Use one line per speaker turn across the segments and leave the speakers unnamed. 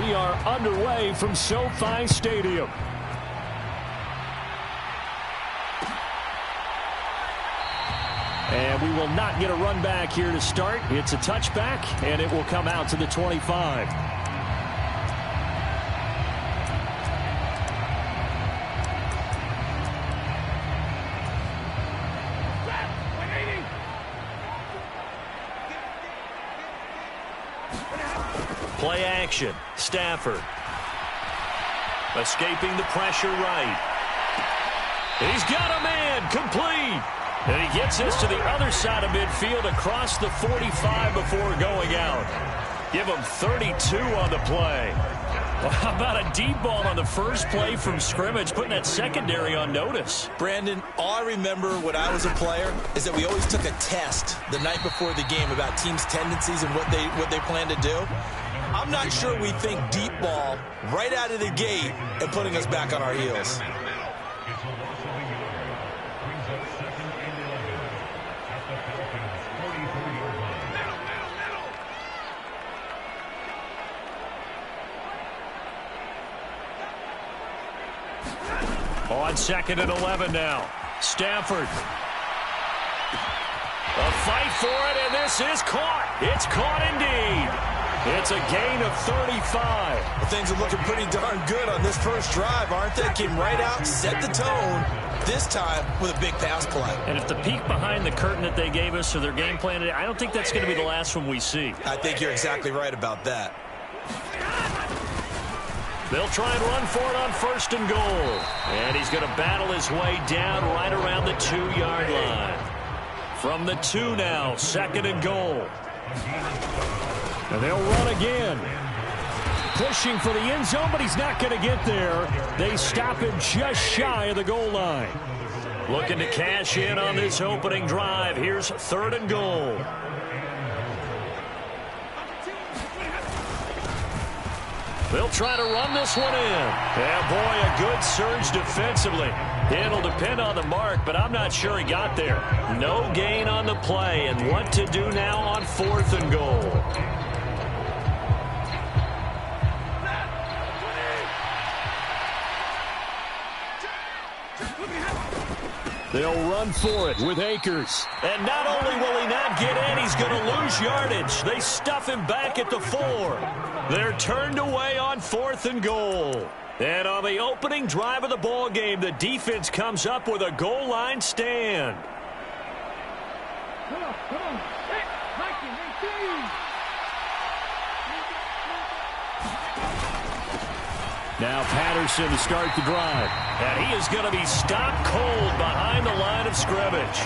We are underway from SoFi Stadium. And we will not get a run back here to start. It's a touchback, and it will come out to the 25. Play action. Stafford. Escaping the pressure right. He's got a man. Complete. And he gets this to the other side of midfield across the 45 before going out. Give him 32 on the play. Well, how about a deep ball on the first play from scrimmage, putting that secondary on notice?
Brandon, all I remember when I was a player is that we always took a test the night before the game about teams' tendencies and what they plan to do. I'm not sure we think deep ball right out of the gate and putting us back on our heels.
On 2nd and 11 now. Stafford. A fight for it, and this is caught. It's caught indeed. It's a gain of 35.
Well, things are looking pretty darn good on this first drive, aren't they? Came right out, set the tone, this time with a big pass play.
And if the peek behind the curtain that they gave us or their game plan, I don't think that's going to be the last one we see.
I think you're exactly right about that.
They'll try and run for it on 1st and goal. And he's going to battle his way down right around the 2-yard line. From the 2 now, 2nd and goal. And they'll run again. Pushing for the end zone, but he's not going to get there. They stop him just shy of the goal line. Looking to cash in on this opening drive. Here's 3rd and goal. They'll try to run this one in. Yeah, boy, a good surge defensively. It'll depend on the mark, but I'm not sure he got there. No gain on the play, and what to do now on 4th and goal. They'll run for it with Akers. And not only will he not get in, he's going to lose yardage. They stuff him back at the 4. They're turned away on 4th and goal. And on the opening drive of the ball game, the defense comes up with a goal line stand.
Come on. Hey, Mikey,
Now Patterson to start the drive. And he is going to be stopped cold behind the line of scrimmage.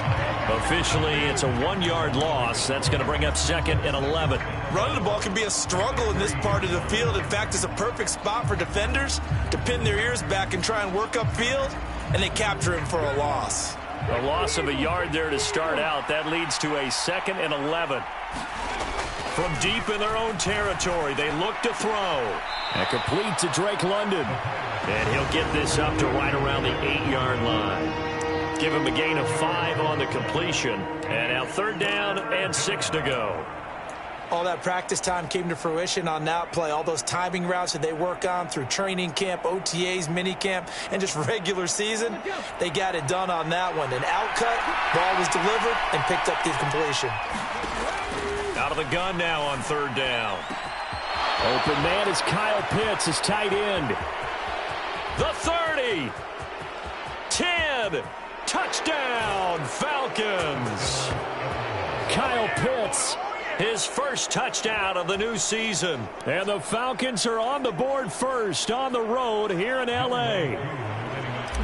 Officially, it's a 1-yard loss. That's going to bring up 2nd and 11.
Running the ball can be a struggle in this part of the field. In fact, it's a perfect spot for defenders to pin their ears back and try and work upfield, and they capture him for a loss.
A loss of a yard there to start out. That leads to a 2nd and 11. From deep in their own territory, they look to throw. And complete to Drake London. And he'll get this up to right around the 8-yard line. Give him a gain of 5 on the completion. And now 3rd down and 6 to go.
All that practice time came to fruition on that play. All those timing routes that they work on through training camp, OTAs, minicamp, and just regular season, they got it done on that one. An outcut, ball was delivered, and picked up the completion.
Out of the gun now on 3rd down. Open man is Kyle Pitts, his tight end. The 30. 10. Touchdown, Falcons. Kyle Pitts, his first touchdown of the new season. And the Falcons are on the board first on the road here in L.A.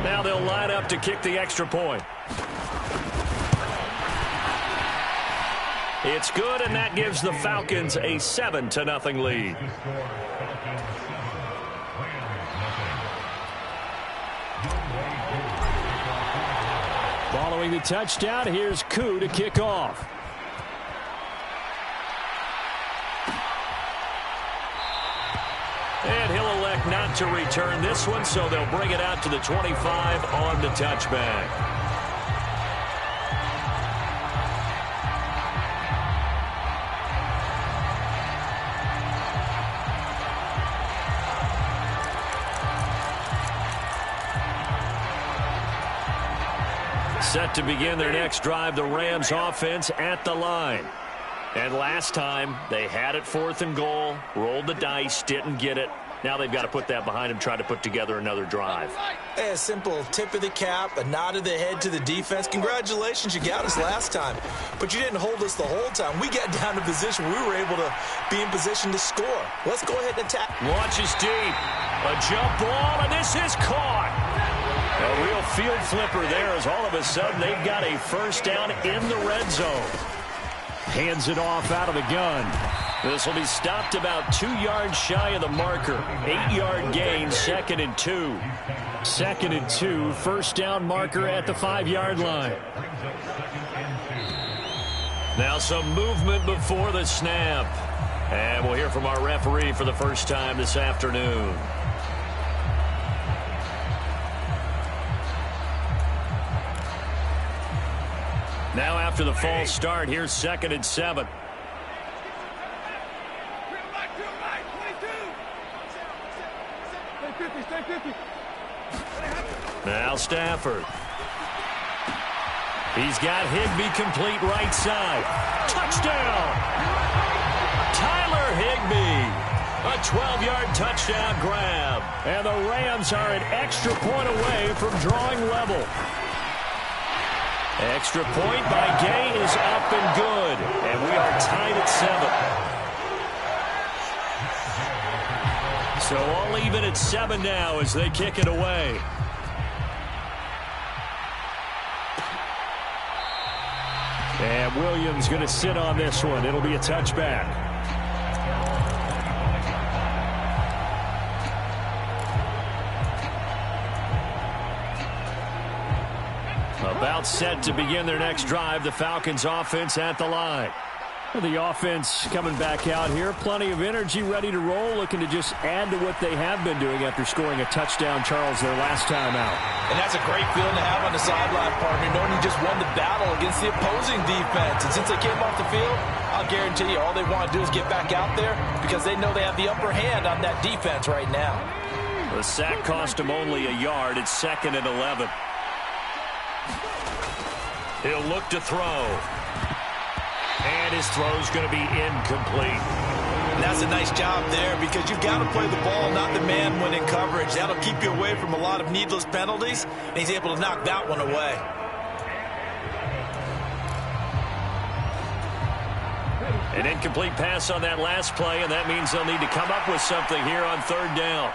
Now they'll line up to kick the extra point. It's good, and that gives the Falcons a 7-0 lead. Following the touchdown, here's Koo to kick off. And he'll elect not to return this one, so they'll bring it out to the 25 on the touchback. Set to begin their next drive, the Rams offense at the line. And last time, they had it 4th and goal, rolled the dice, didn't get it. Now they've got to put that behind them, try to put together another drive.
Hey, a simple tip of the cap, a nod of the head to the defense. Congratulations, you got us last time. But you didn't hold us the whole time. We got down to position. We were able to be in position to score. Let's go ahead and attack.
Launches deep. A jump ball, and this is caught. A real field flipper there as all of a sudden they've got a first down in the red zone. Hands it off out of the gun. This will be stopped about 2 yards shy of the marker. 8-yard gain, 2nd and 2. 2nd and 2, first down marker at the 5-yard line. Now some movement before the snap. And we'll hear from our referee for the first time this afternoon. Now after the false start, here's 2nd and 7. Now Stafford. He's got Higbee complete right side. Touchdown! Tyler Higbee. A 12-yard touchdown grab. And the Rams are an extra point away from drawing level. Extra point by Gay is up and good. And we are tied at 7. So all even at 7 now as they kick it away. And Williams going to sit on this one. It'll be a touchback. About set to begin their next drive, the Falcons offense at the line. The offense coming back out here. Plenty of energy, ready to roll, looking to just add to what they have been doing after scoring a touchdown, Charles, their last time out.
And that's a great feeling to have on the sideline, partner, knowing you just won the battle against the opposing defense. And since they came off the field, I'll guarantee you all they want to do is get back out there because they know they have the upper hand on that defense right now.
The sack cost him only a yard. It's 2nd and 11. He'll look to throw. And his throw's going to be incomplete.
And that's a nice job there because you've got to play the ball, not the man when in coverage. That'll keep you away from a lot of needless penalties, and he's able to knock that one away.
An incomplete pass on that last play, and that means they'll need to come up with something here on 3rd down.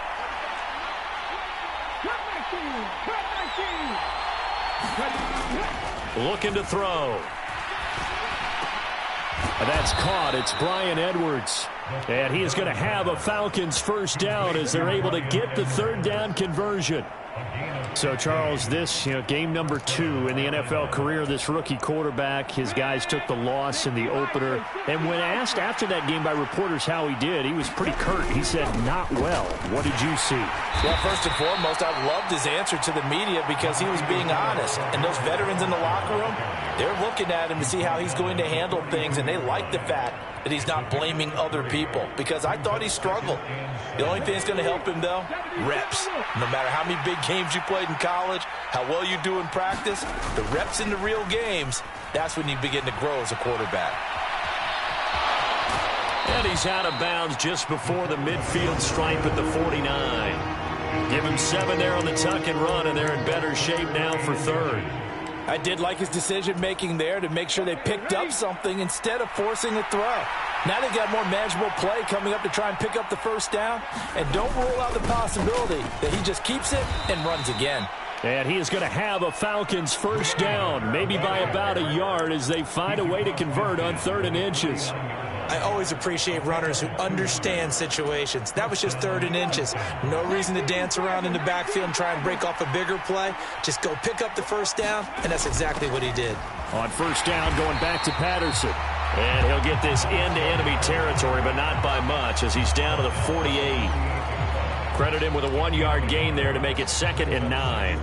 Looking to throw. That's caught. It's Bryan Edwards. And he is going to have a Falcons first down as they're able to get the 3rd down conversion. So, Charles, this, game number 2 in the NFL career, this rookie quarterback, his guys took the loss in the opener. And when asked after that game by reporters how he did, he was pretty curt. He said, not well. What did you see?
Well, first and foremost, I loved his answer to the media because he was being honest. And those veterans in the locker room, they're looking at him to see how he's going to handle things, and they like the fact that he's not blaming other people because I thought he struggled. The only thing that's going to help him, though, reps. No matter how many big games you played in college, how well you do in practice, the reps in the real games, that's when you begin to grow as a quarterback.
And he's out of bounds just before the midfield stripe at the 49. Give him 7 there on the tuck and run, and they're in better shape now for 3rd.
I did like his decision-making there to make sure they picked up something instead of forcing a throw. Now they've got more manageable play coming up to try and pick up the first down. And don't rule out the possibility that he just keeps it and runs again.
And he is going to have a Falcons first down, maybe by about a yard as they find a way to convert on 3rd and inches.
I always appreciate runners who understand situations. That was just 3rd and inches. No reason to dance around in the backfield and try and break off a bigger play. Just go pick up the first down, and that's exactly what he did.
On first down, going back to Patterson. And he'll get this into enemy territory, but not by much as he's down to the 48. Credit him with a 1-yard gain there to make it 2nd and 9.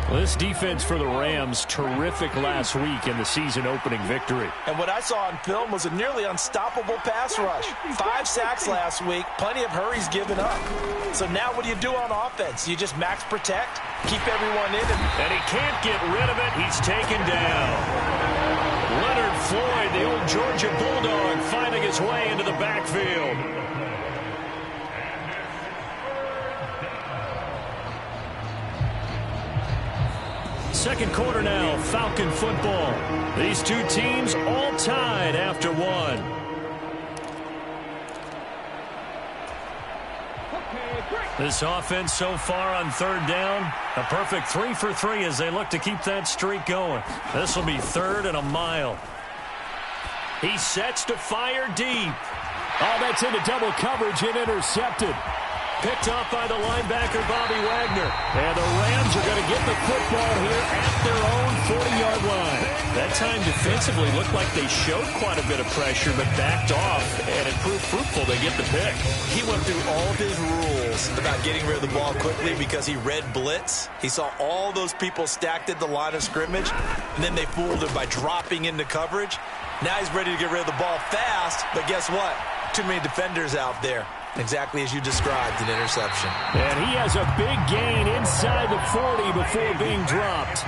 Well, this defense for the Rams, terrific last week in the season-opening victory.
And what I saw on film was a nearly unstoppable pass rush. 5 sacks last week, plenty of hurries given up. So now what do you do on offense? You just max protect, keep everyone in.
And he can't get rid of it. He's taken down. Leonard Floyd, the old Georgia Bulldog, finding his way into the backfield. Second quarter now, Falcon football. These two teams all tied after one. This offense so far on third down, a perfect 3 for 3 as they look to keep that streak going. This will be 3rd and a mile. He sets to fire deep. Oh, that's into double coverage and intercepted. Picked off by the linebacker, Bobby Wagner. And the Rams are going to get the football here at their own 40-yard line. That time defensively looked like they showed quite a bit of pressure, but backed off, and it proved fruitful. They get the pick.
He went through all of his rules about getting rid of the ball quickly because he read blitz. He saw all those people stacked at the line of scrimmage, and then they fooled him by dropping into coverage. Now he's ready to get rid of the ball fast, but guess what? Too many defenders out there. Exactly as you described, an interception.
And he has a big gain inside the 40 before being dropped.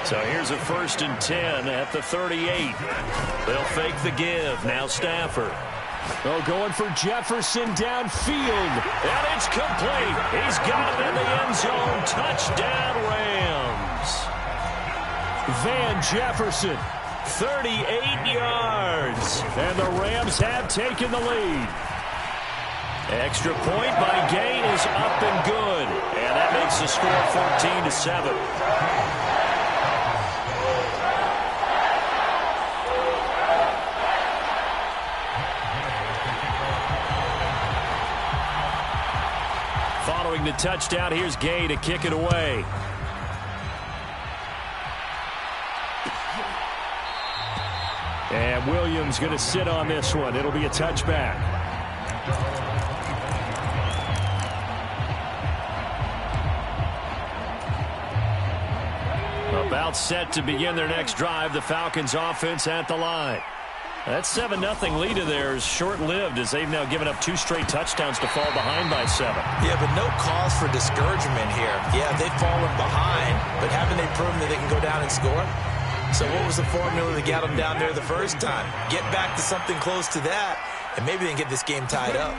So here's a 1st and 10 at the 38. They'll fake the give. Now Stafford. Oh, going for Jefferson downfield. And it's complete. He's got it in the end zone. Touchdown, Rams. Van Jefferson, 38 yards. And the Rams have taken the lead. Extra point by Gain is up and good. And that makes the score 14-7. Following the touchdown, here's Gay to kick it away. And Williams going to sit on this one. It'll be a touchback. About set to begin their next drive. The Falcons offense at the line. That 7-0 lead of theirs short-lived as they've now given up 2 straight touchdowns to fall behind by 7.
Yeah, but no cause for discouragement here. Yeah, they've fallen behind, but haven't they proven that they can go down and score? So what was the formula that got them down there the first time? Get back to something close to that, and maybe they can get this game tied up.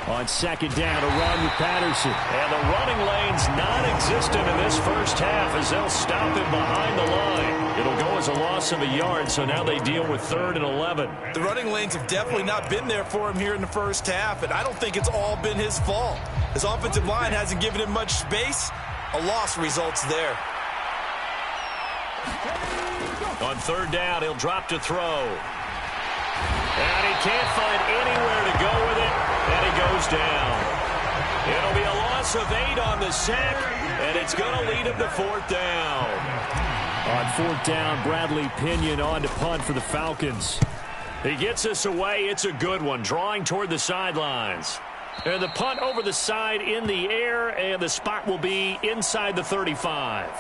On second down, a run with Patterson. And the running lane's non-existent in this first half as they'll stop him behind the line. It'll go as a loss of a yard, so now they deal with 3rd and 11.
The running lanes have definitely not been there for him here in the first half, and I don't think it's all been his fault. His offensive line hasn't given him much space. A loss results there.
On 3rd down, he'll drop to throw. And he can't find anywhere to go with it, and he goes down. It'll be a loss of 8 on the sack, and it's going to lead him to 4th down. On 4th down, Bradley Pinion on to punt for the Falcons. He gets us away. It's a good one, drawing toward the sidelines. And the punt over the side in the air, and the spot will be inside the 35.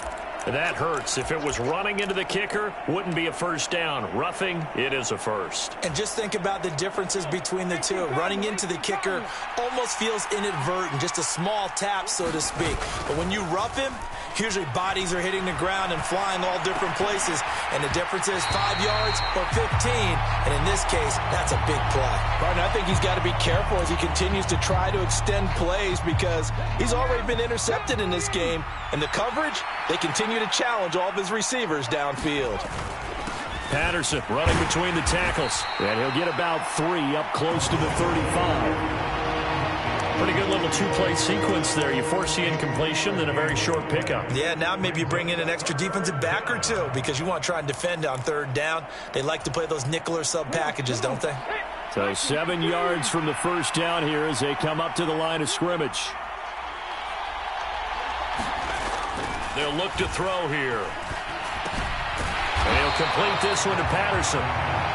That hurts. If it was running into the kicker, wouldn't be a first down. Roughing, it is a first.
And just think about the differences between the two. Running into the kicker almost feels inadvertent, just a small tap, so to speak. But when you rough him, usually bodies are hitting the ground and flying all different places. And the difference is 5 yards or 15. And in this case, that's a big play.
Martin, I think he's got to be careful as he continues to try to extend plays because he's already been intercepted in this game. And the coverage, they continue to challenge all of his receivers downfield.
Patterson running between the tackles. And he'll get about 3 up close to the 35. Pretty good little 2-play sequence there. You force the incompletion, then a very short pickup.
Yeah, now maybe you bring in an extra defensive back or 2 because you want to try and defend on 3rd down. They like to play those nickel or sub packages, don't they?
So 7 yards from the first down here as they come up to the line of scrimmage. They'll look to throw here. And he'll complete this one to Patterson.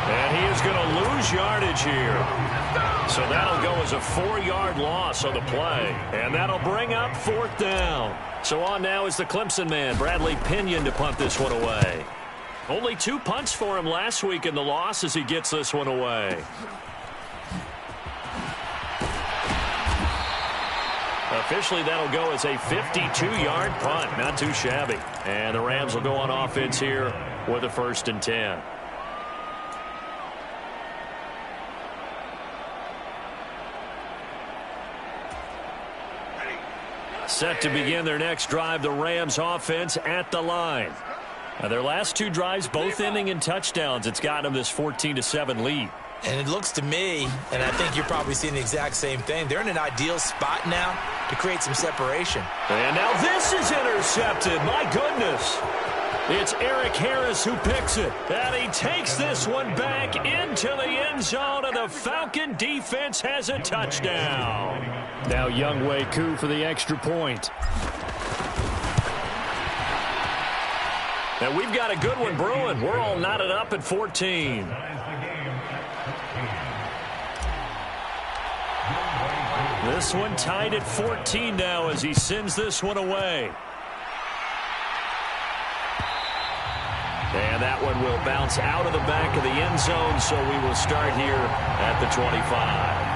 And he is going to lose yardage here. So that'll go as a 4-yard loss on the play. And that'll bring up 4th down. So on now is the Clemson man, Bradley Pinion, to punt this one away. Only 2 punts for him last week in the loss as he gets this one away. Officially, that'll go as a 52-yard punt. Not too shabby. And the Rams will go on offense here with a 1st and 10. Set to begin their next drive, the Rams offense at the line. Now, their last 2 drives, both ending in touchdowns. It's gotten them this 14-7 lead.
And it looks to me, and I think you're probably seeing the exact same thing, they're in an ideal spot now to create some separation.
And now this is intercepted. My goodness. It's Eric Harris who picks it. And he takes this one back into the end zone, and the Falcon defense has a touchdown. Now Younghoe Koo for the extra point. And we've got a good one brewing. We're all knotted up at 14. This one tied at 14 now as he sends this one away. And that one will bounce out of the back of the end zone, so we will start here at the 25.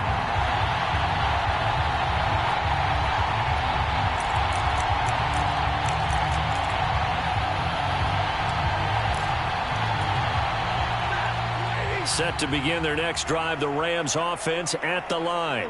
Set to begin their next drive, the Rams offense at the line.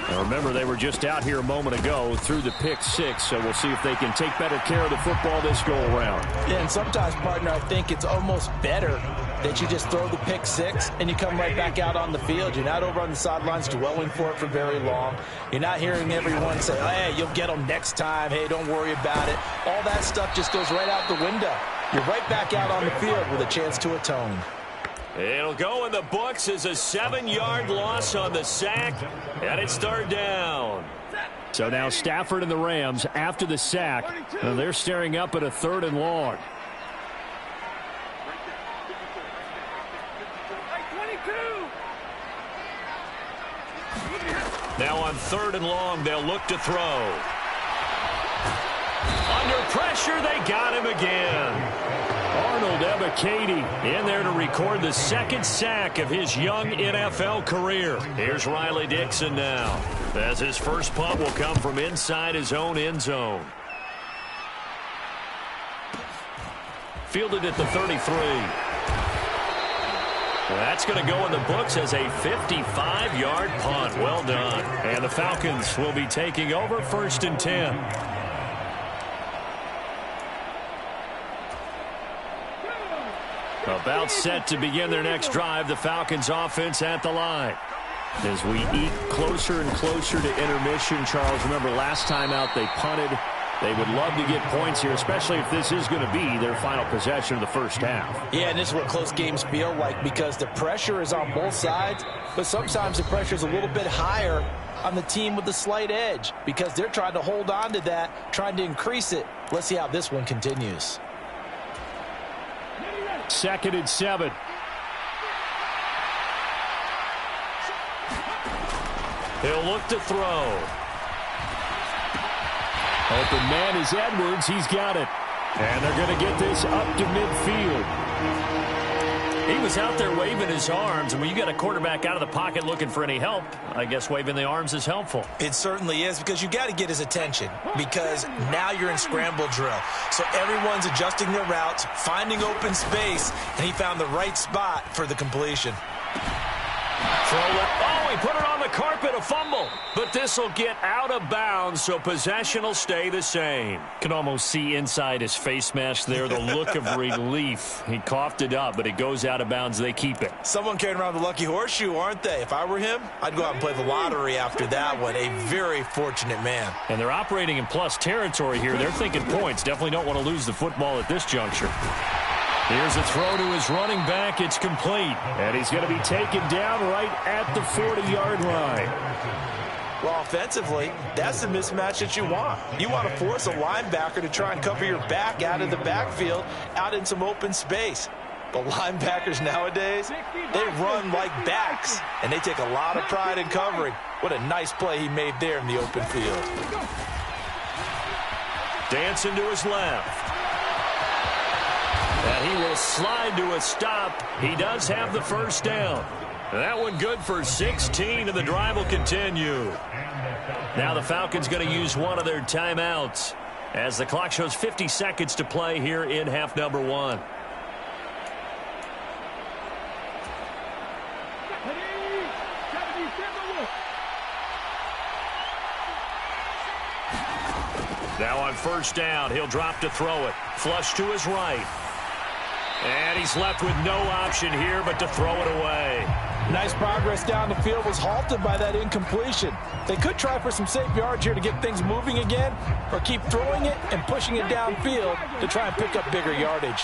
Now remember, they were just out here a moment ago through the pick 6, so we'll see if they can take better care of the football this go-around.
Yeah, and sometimes, partner, I think it's almost better that you just throw the pick 6 and you come right back out on the field. You're not over on the sidelines dwelling for it for very long. You're not hearing everyone say, hey, you'll get them next time. Hey, don't worry about it. All that stuff just goes right out the window. You're right back out on the field with a chance to atone.
It'll go in the books as a 7-yard loss on the sack, and it's 3rd down. So now Stafford and the Rams, after the sack, they're staring up at a 3rd and long. Now on 3rd and long, they'll look to throw. Under pressure, they got him again. Arnold Ebiketie in there to record the 2nd sack of his young NFL career. Here's Riley Dixon now, as his first punt will come from inside his own end zone. Fielded at the 33. That's going to go in the books as a 55-yard punt. Well done. And the Falcons will be taking over 1st and 10. About set to begin their next drive, the Falcons offense at the line. As we eke closer and closer to intermission, Charles, remember last time out they punted. They would love to get points here, especially if this is going to be their final possession of the first half.
Yeah, and this is what close games feel like because the pressure is on both sides, but sometimes the pressure is a little bit higher on the team with the slight edge because they're trying to hold on to that, trying to increase it. Let's see how this one continues.
2nd and 7. He'll look to throw. Open man is Edwards. He's got it. And they're going to get this up to midfield. He was out there waving his arms, and when you got a quarterback out of the pocket looking for any help, I guess waving the arms is helpful.
It certainly is because you got to get his attention because now you're in scramble drill. So everyone's adjusting their routes, finding open space, and he found the right spot for the completion.
Throw it. Oh, he put it on the carpet, a fumble. But this will get out of bounds, so possession will stay the same. Can almost see inside his face mask there, the look of relief. He coughed it up, but it goes out of bounds. They keep it.
Someone carrying around the lucky horseshoe, aren't they? If I were him, I'd go out and play the lottery after that one. A very fortunate man.
And they're operating in plus territory here. They're thinking points. Definitely don't want to lose the football at this juncture. Here's a throw to his running back. It's complete. And he's going to be taken down right at the 40-yard line.
Well, offensively, that's the mismatch that you want. You want to force a linebacker to try and cover your back out of the backfield, out in some open space.
But linebackers nowadays, they run like backs, and they take a lot of pride in covering. What a nice play he made there in the open field.
Dancing to his left. And he will slide to a stop. He does have the first down. That one good for 16, and the drive will continue. Now the Falcons going to use one of their timeouts as the clock shows 50 seconds to play here in half number 1. Now on first down, he'll drop to throw it. Flush to his right. And he's left with no option here but to throw it away.
Nice progress down the field, was halted by that incompletion. They could try for some safe yards here to get things moving again, or keep throwing it and pushing it downfield to try and pick up bigger yardage.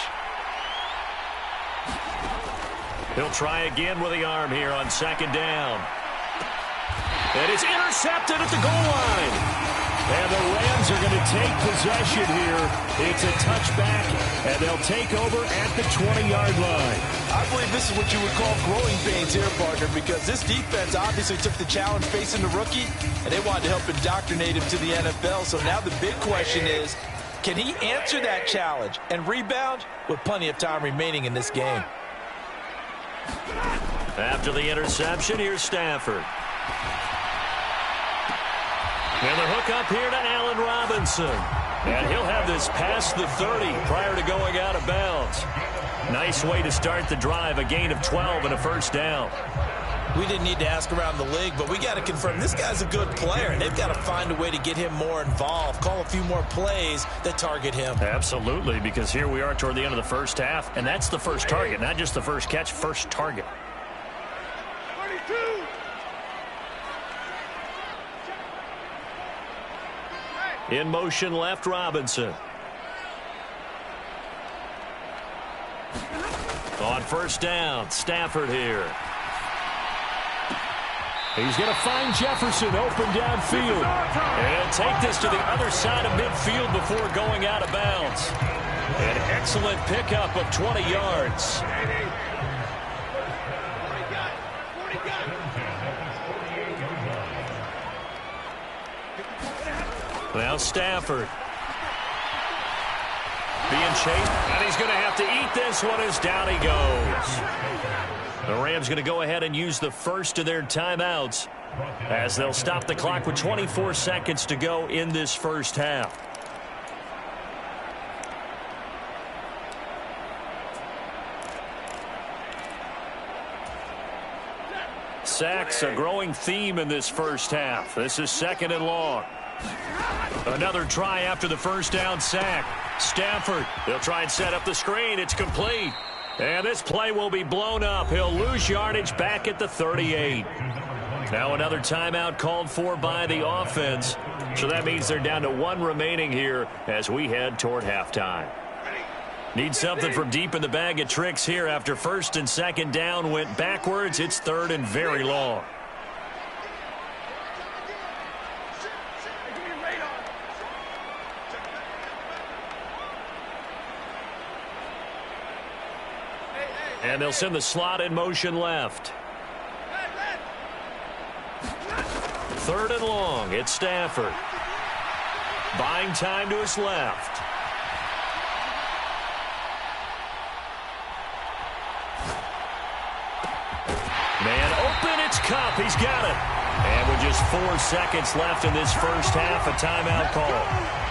He'll try again with the arm here on second down. And it's intercepted at the goal line. And the Rams are going to take possession here. It's a touchback, and they'll take over at the 20-yard line.
I believe this is what you would call growing pains here, partner, because this defense obviously took the challenge facing the rookie, and they wanted to help indoctrinate him to the NFL. So now the big question is, can he answer that challenge and rebound with plenty of time remaining in this game?
After the interception, here's Stafford. And the hook up here to Allen Robinson. And he'll have this past the 30 prior to going out of bounds. Nice way to start the drive, a gain of 12 and a first down.
We didn't need to ask around the league, but we got to confirm this guy's a good player, and they've got to find a way to get him more involved, call a few more plays that target him.
Absolutely, because here we are toward the end of the first half, and that's the first target, not just the first catch, first target.
32.
In motion left, Robinson. On first down, Stafford here. He's going to find Jefferson open downfield. And take this to the other side of midfield before going out of bounds. An excellent pickup of 20 yards. Now Stafford. Being chased, and he's going to have to eat this one as down he goes. The Rams going to go ahead and use the first of their timeouts as they'll stop the clock with 24 seconds to go in this first half. Sacks, a growing theme in this first half. This is second and long. Another try after the first down sack. Stafford, they'll try and set up the screen. It's complete. And this play will be blown up. He'll lose yardage back at the 38. Now another timeout called for by the offense. So that means they're down to one remaining here as we head toward halftime. Need something from deep in the bag of tricks here after first and second down went backwards. It's third and very long. And they'll send the slot in motion left. Third and long. It's Stafford. Buying time to his left. Man open. It's Cup. He's got it. And with just 4 seconds left in this first half, a timeout call.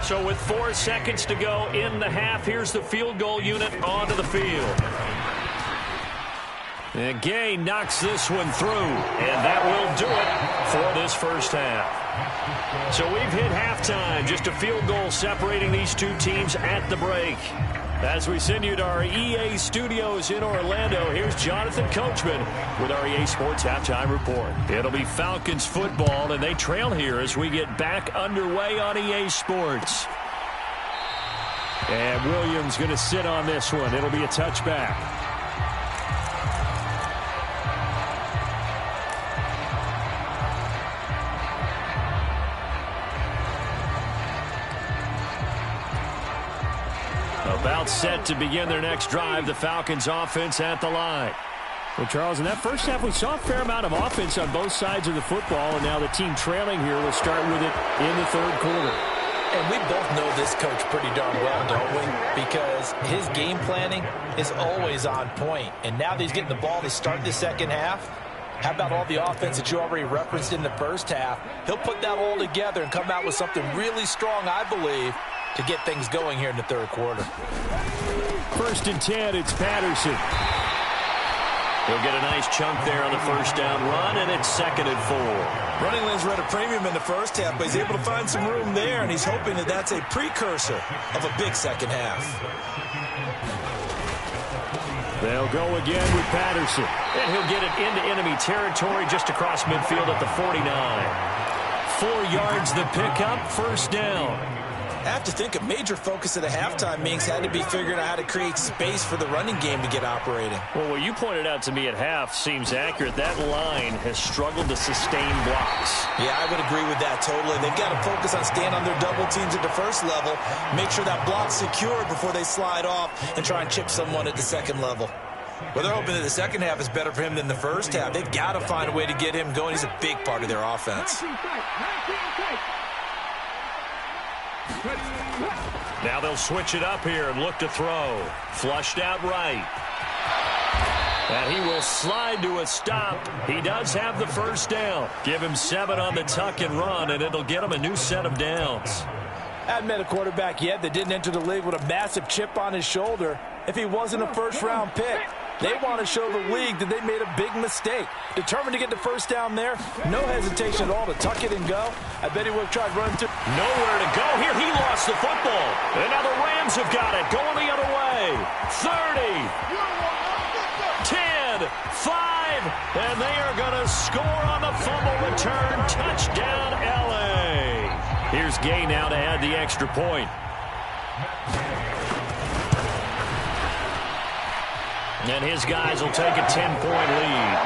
So with 4 seconds to go in the half, here's the field goal unit onto the field. And Gay knocks this one through, and that will do it for this first half. So we've hit halftime, just a field goal separating these two teams at the break. As we send you to our EA studios in Orlando, here's Jonathan Coachman with our EA Sports Halftime Report. It'll be Falcons football, and they trail here as we get back underway on EA Sports. And Williams going to sit on this one. It'll be a touchback. A About set to begin their next drive, the Falcons offense at the line.
Well, Charles, in that first half, we saw a fair amount of offense on both sides of the football, and now the team trailing here will start with it in the third quarter.
And we both know this coach pretty darn well, don't we? Because his game planning is always on point. And now that he's getting the ball to start the second half, how about all the offense that you already referenced in the first half? He'll put that all together and come out with something really strong, I believe, to get things going here in the third quarter.
1st and 10, it's Patterson. He'll get a nice chunk there on the first down run, and it's 2nd and 4.
Running lanes were at a premium in the first half, but he's able to find some room there, and he's hoping that that's a precursor of a big second half.
They'll go again with Patterson, and he'll get it into enemy territory just across midfield at the 49. 4 yards the pickup, first down.
I have to think a major focus of the halftime meetings had to be figuring out how to create space for the running game to get operating.
Well, what you pointed out to me at half seems accurate. That line has struggled to sustain blocks.
Yeah, I would agree with that totally. They've got to focus on staying on their double teams at the first level, make sure that block's secure before they slide off and try and chip someone at the second level. Well, they're hoping that the second half is better for him than the first half. They've got to find a way to get him going. He's a big part of their offense.
Now they'll switch it up here and look to throw. Flushed out right. And he will slide to a stop. He does have the first down. Give him 7 on the tuck and run, and it'll get him a new set of downs.
I haven't met a quarterback yet that didn't enter the league with a massive chip on his shoulder if he wasn't a first-round pick. They want to show the league that they made a big mistake. Determined to get the first down there. No hesitation at all to tuck it and go. I bet he would have tried running to.
Nowhere to go. Here he lost the football. And now the Rams have got it. Going the other way. 30. 10. 5. And they are going to score on the fumble return. Touchdown, L.A. Here's Gay now to add the extra point. And his guys will take a 10-point lead.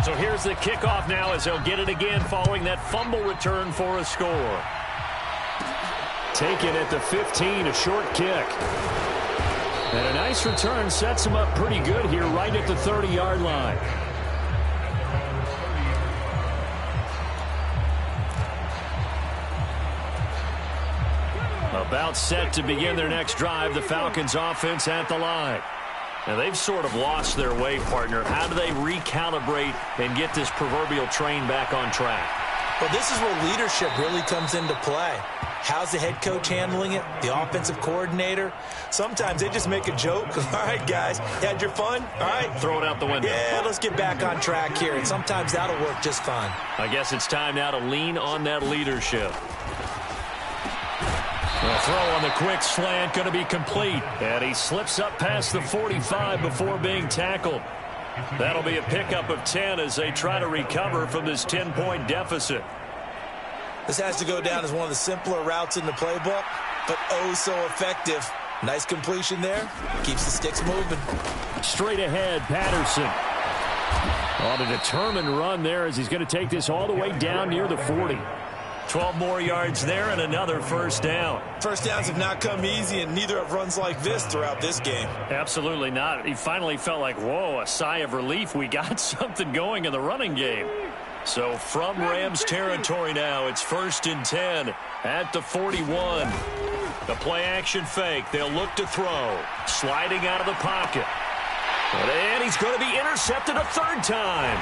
So here's the kickoff now as they'll get it again following that fumble return for a score. Taken at the 15, a short kick. And a nice return sets him up pretty good here right at the 30-yard line. About set to begin their next drive, the Falcons offense at the line. Now they've sort of lost their way, partner. How do they recalibrate and get this proverbial train back on track?
Well, this is where leadership really comes into play. How's the head coach handling it? The offensive coordinator? Sometimes they just make a joke. All right, guys, you had your fun? All right.
Throw it out the window.
Yeah, let's get back on track here. And sometimes that'll work just fine.
I guess it's time now to lean on that leadership. The throw on the quick slant going to be complete. And he slips up past the 45 before being tackled. That'll be a pickup of 10 as they try to recover from this 10-point deficit.
This has to go down as one of the simpler routes in the playbook, but oh so effective. Nice completion there. Keeps the sticks moving.
Straight ahead, Patterson. On a determined run there as he's going to take this all the way down near the 40. 12 more yards there and another first down.
First downs have not come easy, and neither have runs like this throughout this game.
Absolutely not. He finally felt like, whoa, a sigh of relief. We got something going in the running game. So from Rams territory now, it's 1st and 10 at the 41. The play action fake. They'll look to throw. Sliding out of the pocket. And he's going to be intercepted a third time.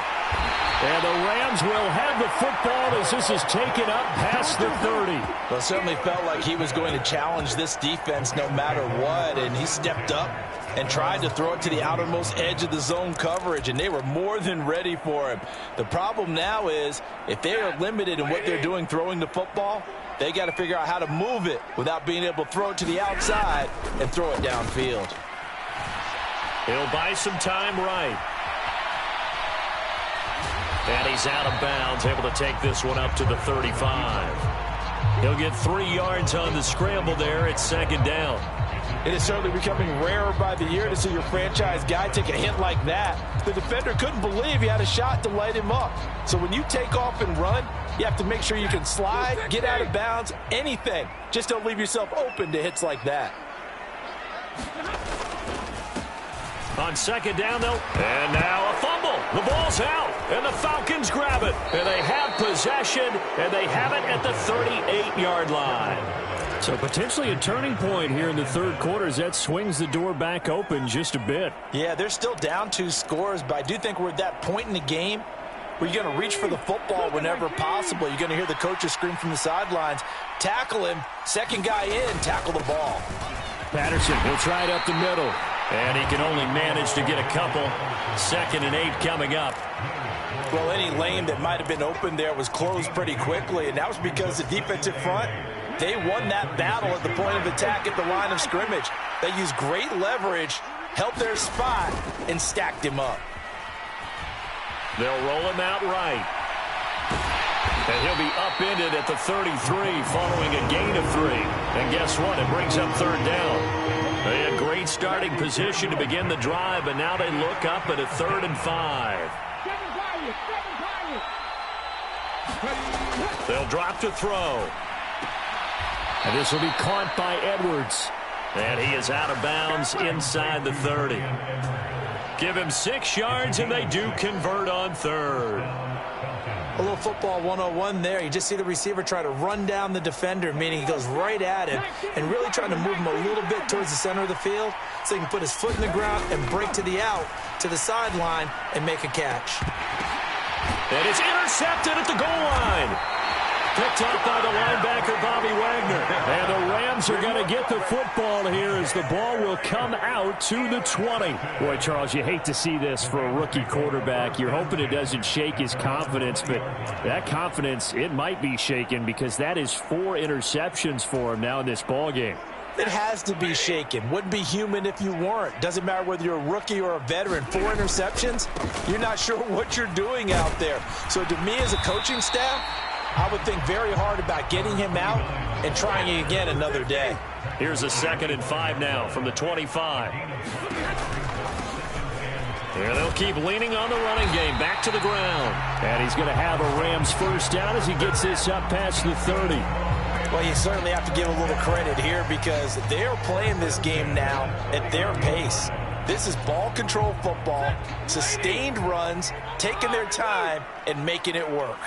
And the Rams will have the football as this is taken up past the 30.
Well, it certainly felt like he was going to challenge this defense no matter what, and he stepped up and tried to throw it to the outermost edge of the zone coverage, and they were more than ready for him. The problem now is if they are limited in what they're doing throwing the football, they got to figure out how to move it without being able to throw it to the outside and throw it downfield.
He'll buy some time right. And he's out of bounds, able to take this one up to the 35. He'll get 3 yards on the scramble there at second down.
It is certainly becoming rarer by the year to see your franchise guy take a hit like that. The defender couldn't believe he had a shot to light him up. So when you take off and run, you have to make sure you can slide, get out of bounds, anything. Just don't leave yourself open to hits like that.
On second down, though, and now a fumble. The ball's out, and the Falcons grab it. And they have possession, and they have it at the 38-yard line.
So potentially a turning point here in the third quarter as that swings the door back open just a bit.
Yeah, they're still down 2 scores, but I do think we're at that point in the game where you're going to reach for the football whenever possible. You're going to hear the coaches scream from the sidelines, tackle him, second guy in, tackle the ball.
Patterson will try it up the middle.
And he can only manage to get a couple. 2nd and 8 coming up.
Well, any lane that might have been open there was closed pretty quickly, and that was because the defensive front, they won that battle at the point of attack at the line of scrimmage. They used great leverage, held their spot, and stacked him up.
They'll roll him out right. And he'll be upended at the 33 following a gain of 3. And guess what? It brings up 3rd down. They had great starting position to begin the drive, but now they look up at a 3rd and 5. They'll drop to throw.
And this will be caught by Edwards.
And he is out of bounds inside the 30. Give him 6 yards, and they do convert on 3rd.
A little football 101 there. You just see the receiver try to run down the defender, meaning he goes right at him and really trying to move him a little bit towards the center of the field so he can put his foot in the ground and break to the out, to the sideline, and make a catch.
And it's intercepted at the goal line. Picked up by the linebacker, Bobby Wagner.
And the Rams are going to get the football here as the ball will come out to the 20. Boy, Charles, you hate to see this for a rookie quarterback. You're hoping it doesn't shake his confidence, but that confidence, it might be shaken because that is 4 interceptions for him now in this ball game.
It has to be shaken. Wouldn't be human if you weren't. Doesn't matter whether you're a rookie or a veteran. 4 interceptions, you're not sure what you're doing out there. So to me as a coaching staff, I would think very hard about getting him out and trying it again another day.
Here's a 2nd and 5 now from the 25. Here they'll keep leaning on the running game. Back to the ground.
And he's going to have a Rams first down as he gets this up past the 30.
Well, you certainly have to give a little credit here because they're playing this game now at their pace. This is ball control football, sustained runs, taking their time, and making it work.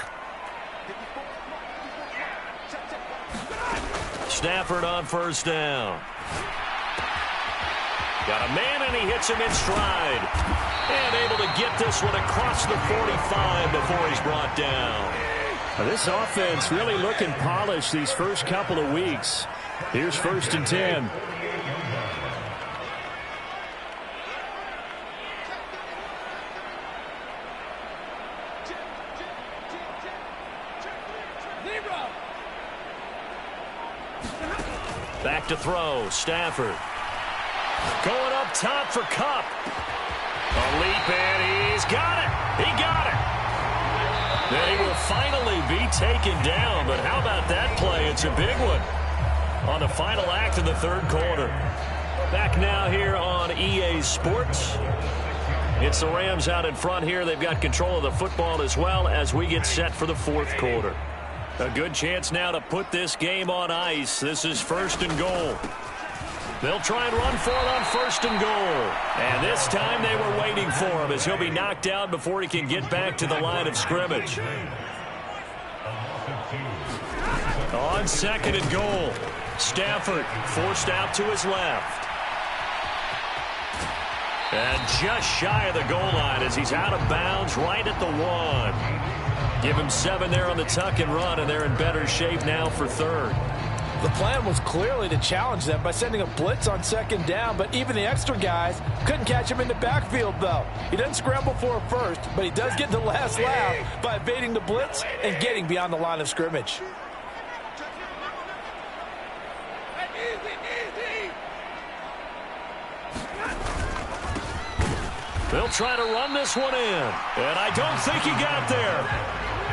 Stafford on first down. Got a man, and he hits him in stride. And able to get this one across the 45 before he's brought down.
Now, this offense really looking polished these first couple of weeks. Here's 1st and 10.
Back to throw, Stafford. Going up top for Kupp. A leap, and he's got it. He got it. Then he will finally be taken down, but how about that play? It's a big one on the final act of the 3rd quarter. Back now here on EA Sports. It's the Rams out in front here. They've got control of the football as well as we get set for the 4th quarter. A good chance now to put this game on ice. This is 1st and goal. They'll try and run for it on 1st and goal. And this time they were waiting for him as he'll be knocked down before he can get back to the line of scrimmage. On 2nd and goal, Stafford forced out to his left. And just shy of the goal line as he's out of bounds right at the 1. Give him 7 there on the tuck and run, and they're in better shape now for 3rd.
The plan was clearly to challenge them by sending a blitz on 2nd down, but even the extra guys couldn't catch him in the backfield, though. He doesn't scramble for a first, but he does get the last laugh by evading the blitz and getting beyond the line of scrimmage.
They'll try to run this one in, and I don't think he got there.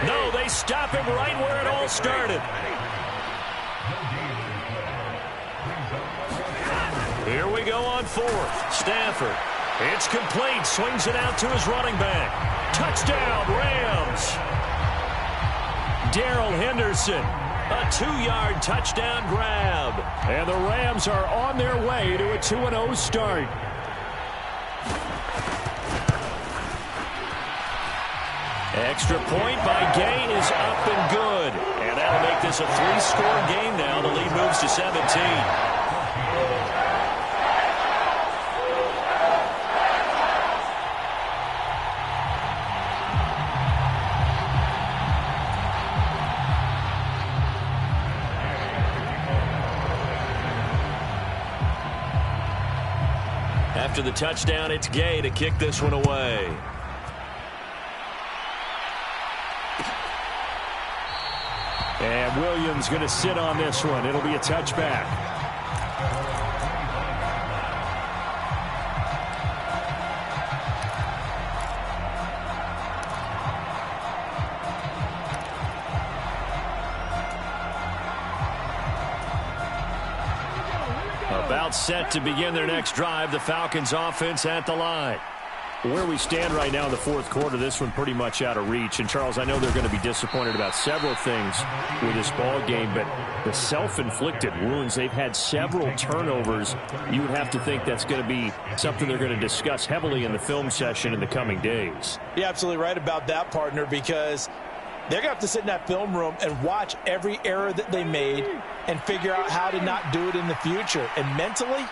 No, they stop him right where it all started. Here we go on fourth. Stafford. It's complete. Swings it out to his running back. Touchdown, Rams. Darrell Henderson. A 2-yard touchdown grab. And the Rams are on their way to a 2-0 start. Extra point by Gay is up and good. And that'll make this a 3-score game now. The lead moves to 17. After the touchdown, it's Gay to kick this one away. And Williams going to sit on this one. It'll be a touchback. About set to begin their next drive. The Falcons offense at the line. Where we stand right now in the fourth quarter, this one pretty much out of reach. And, Charles, I know they're going to be disappointed about several things with this ball game, but the self-inflicted wounds, they've had several turnovers. You would have to think that's going to be something they're going to discuss heavily in the film session in the coming days.
You're absolutely right about that, partner, because they're going to have to sit in that film room and watch every error that they made and figure out how to not do it in the future. And mentally,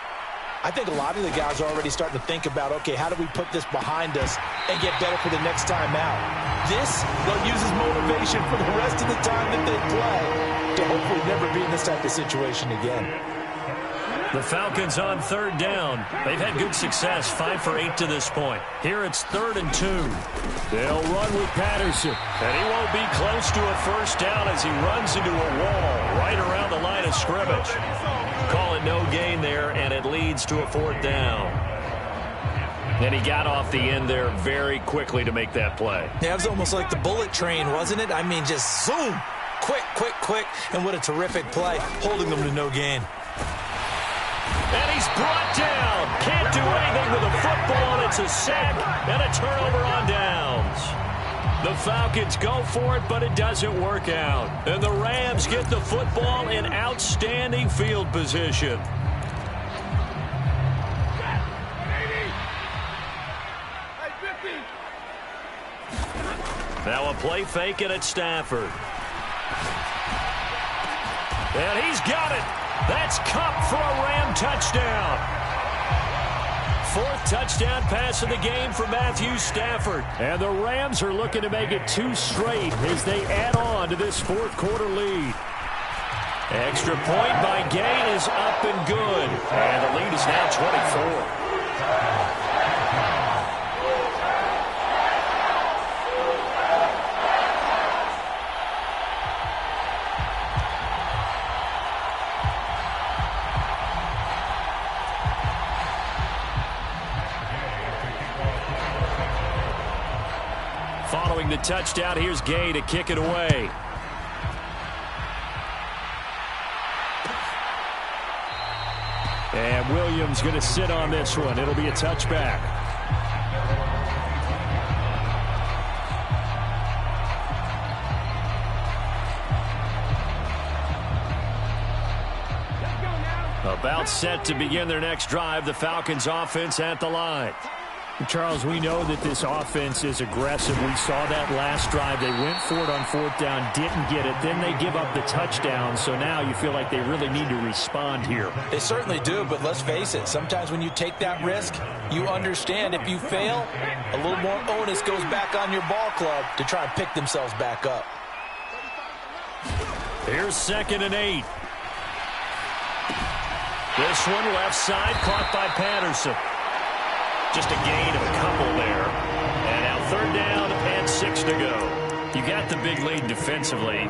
I think a lot of the guys are already starting to think about, okay, how do we put this behind us and get better for the next time out? This, they'll use as motivation for the rest of the time that they play to hopefully never be in this type of situation again.
The Falcons on third down. They've had good success, 5 for 8 to this point. Here it's 3rd and 2. They'll run with Patterson. And he won't be close to a first down as he runs into a wall right around the line of scrimmage. Call it no gain there, and it leads to a 4th down. And he got off the end there very quickly to make that play.
Yeah, it was almost like the bullet train, wasn't it? I mean, just zoom. Quick, quick, quick. And what a terrific play, holding them to no gain.
And he's brought down. Can't do anything with a football. It's a sack and a turnover on downs. The Falcons go for it, but it doesn't work out. And the Rams get the football in outstanding field position. Now a play fake and it's Stafford. And he's got it. That's Kupp for a Ram touchdown. 4th touchdown pass of the game for Matthew Stafford. And the Rams are looking to make it 2 straight as they add on to this 4th quarter lead. Extra point by Gay is up and good. And the lead is now 24. Following the touchdown, here's Gay to kick it away. And Williams going to sit on this one. It'll be a touchback. About set to begin their next drive. The Falcons offense at the line.
Charles, we know that this offense is aggressive. We saw that last drive. They went for it on 4th down, didn't get it. Then they give up the touchdown. So now you feel like they really need to respond here.
They certainly do, but let's face it. Sometimes when you take that risk, you understand if you fail, a little more onus goes back on your ball club to try and pick themselves back up.
Here's 2nd and 8. This one left side caught by Patterson. Just a gain of a couple there. And now 3rd down and 6 to go. You got the big lead defensively.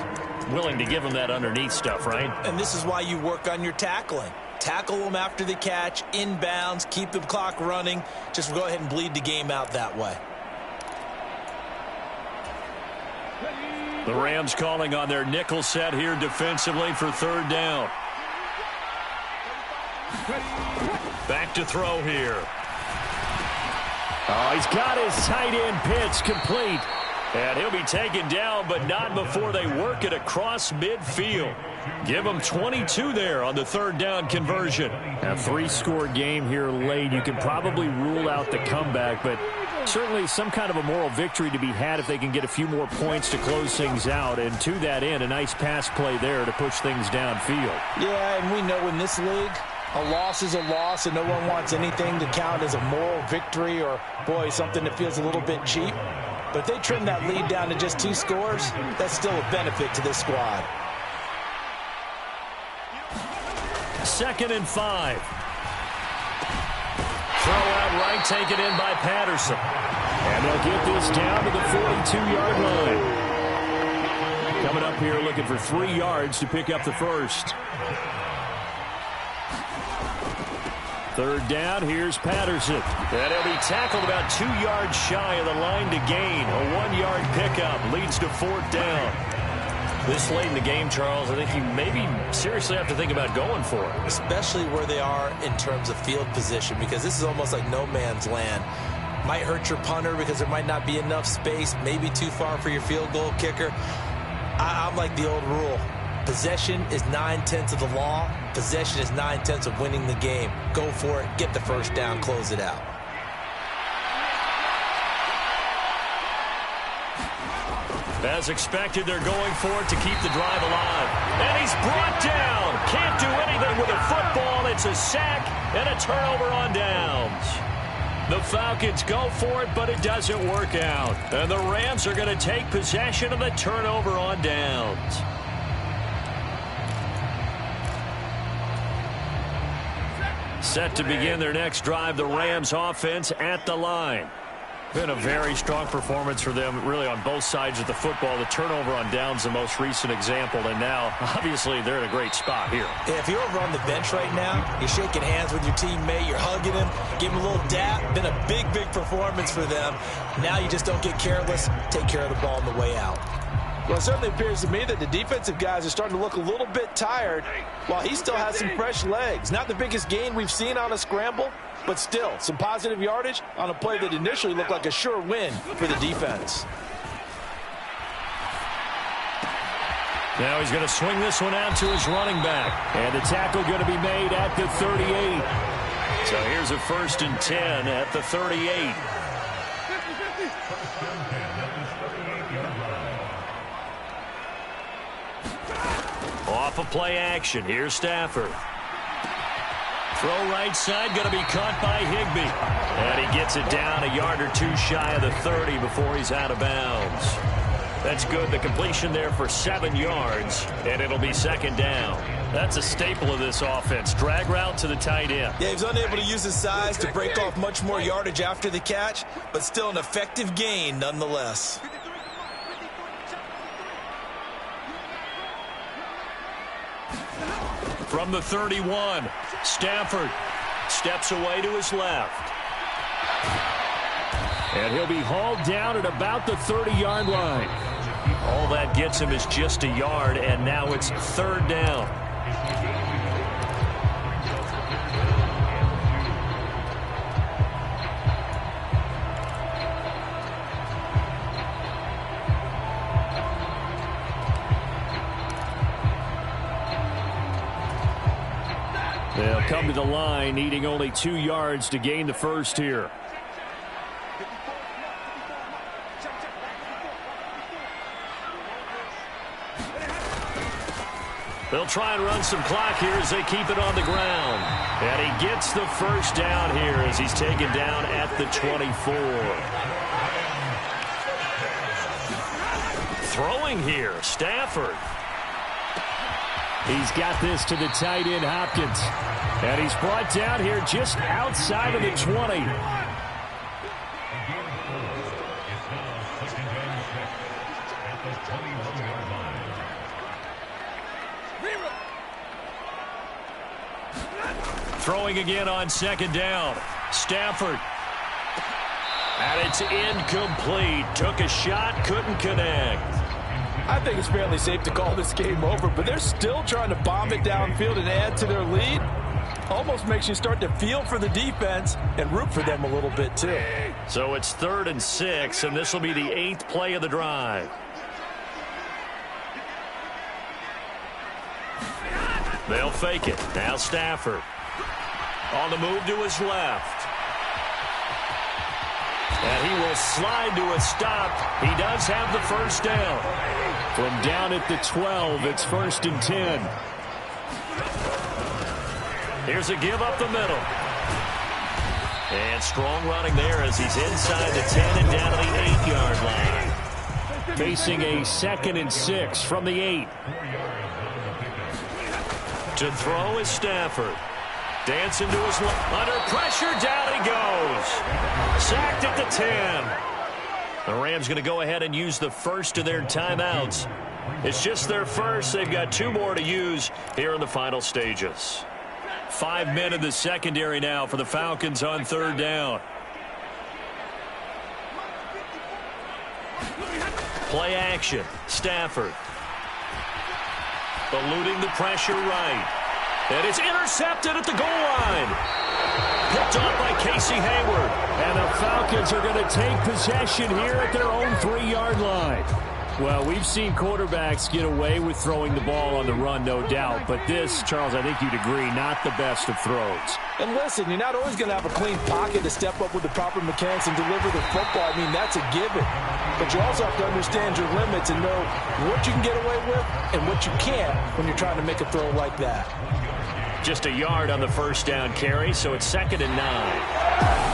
Willing to give them that underneath stuff, right?
And this is why you work on your tackling. Tackle them after the catch, inbounds, keep the clock running. Just go ahead and bleed the game out that way.
The Rams calling on their nickel set here defensively for third down. Back to throw here.
Oh, he's got his tight end pitch complete. And he'll be taken down, but not before they work it across midfield. Give him 22 there on the third down conversion. A 3-score game here late. You can probably rule out the comeback, but certainly some kind of a moral victory to be had if they can get a few more points to close things out. And to that end, a nice pass play there to push things downfield.
Yeah, and we know in this league, a loss is a loss, and no one wants anything to count as a moral victory or, boy, something that feels a little bit cheap. But if they trim that lead down to just 2 scores, that's still a benefit to this squad.
2nd and 5. Throw out right, taken in by Patterson. And they'll get this down to the 42-yard line. Coming up here looking for 3 yards to pick up the first. Third down, here's Patterson. And he'll be tackled about 2 yards shy of the line to gain. A 1-yard pickup leads to 4th down.
This late in the game, Charles, I think you maybe seriously have to think about going for it.
Especially where they are in terms of field position, because this is almost like no man's land. Might hurt your punter because there might not be enough space, maybe too far for your field goal kicker. I'm like the old rule. Possession is 9/10 of the law. Possession is 9/10 of winning the game. Go for it. Get the first down. Close it out.
As expected, they're going for it to keep the drive alive. And he's brought down. Can't do anything with a football. It's a sack and a turnover on downs. The Falcons go for it, but it doesn't work out. And the Rams are going to take possession of the turnover on downs. Set to begin their next drive, the Rams offense at the line. Been a very strong performance for them, really, on both sides of the football. The turnover on downs, the most recent example, and now, obviously, they're in a great spot here.
Yeah, if you're over on the bench right now, you're shaking hands with your teammate, you're hugging him, give him a little dap. Been a big, big performance for them. Now you just don't get careless. Take care of the ball on the way out.
Well, it certainly appears to me that the defensive guys are starting to look a little bit tired while he still has some fresh legs. Not the biggest gain we've seen on a scramble, but still some positive yardage on a play that initially looked like a sure win for the defense.
Now he's going to swing this one out to his running back. And the tackle going to be made at the 38.
So here's a 1st and 10 at the 38. Off a play action. Here's Stafford. Throw right side, going to be caught by Higbee. And he gets it down a yard or 2 shy of the 30 before he's out of bounds. That's good. The completion there for 7 yards, and it'll be 2nd down. That's a staple of this offense. Drag route to the tight end.
Yeah, he was unable to use his size to break off much more yardage after the catch, but still an effective gain nonetheless.
From the 31, Stafford steps away to his left.
And he'll be hauled down at about the 30-yard line.
All that gets him is just a yard, and now it's 3rd down.
They'll come to the line, needing only 2 yards to gain the first here.
They'll try and run some clock here as they keep it on the ground. And he gets the first down here as he's taken down at the 24. Throwing here, Stafford.
He's got this to the tight end, Hopkins. And he's brought down here just outside of the 20.
Throwing again on 2nd down. Stafford. And it's incomplete. Took a shot, couldn't connect.
I think it's fairly safe to call this game over, but they're still trying to bomb it downfield and add to their lead. Almost makes you start to feel for the defense and root for them a little bit, too.
So it's 3rd and 6, and this will be the 8th play of the drive. They'll fake it. Now Stafford. On the move to his left. And he will slide to a stop. He does have the first down. From down at the 12, it's 1st and 10. Here's a give up the middle. And strong running there as he's inside the 10 and down to the 8-yard line. Facing a 2nd and 6 from the 8. To throw is Stafford. Dancing to his left. Under pressure, down he goes. Sacked at the 10. The Rams going to go ahead and use the first of their timeouts. It's just their first. They've got 2 more to use here in the final stages. 5 men in the secondary now for the Falcons on 3rd down. Play action. Stafford. Eluding the pressure right. And it's intercepted at the goal line. Picked off by Casey Hayward.
And the Falcons are going to take possession here at their own 3-yard line. Well, we've seen quarterbacks get away with throwing the ball on the run, no doubt. But this, Charles, I think you'd agree, not the best of throws.
And listen, you're not always going to have a clean pocket to step up with the proper mechanics and deliver the football. I mean, that's a given. But you also have to understand your limits and know what you can get away with and what you can't when you're trying to make a throw like that.
Just a yard on the first down carry, so it's 2nd and 9.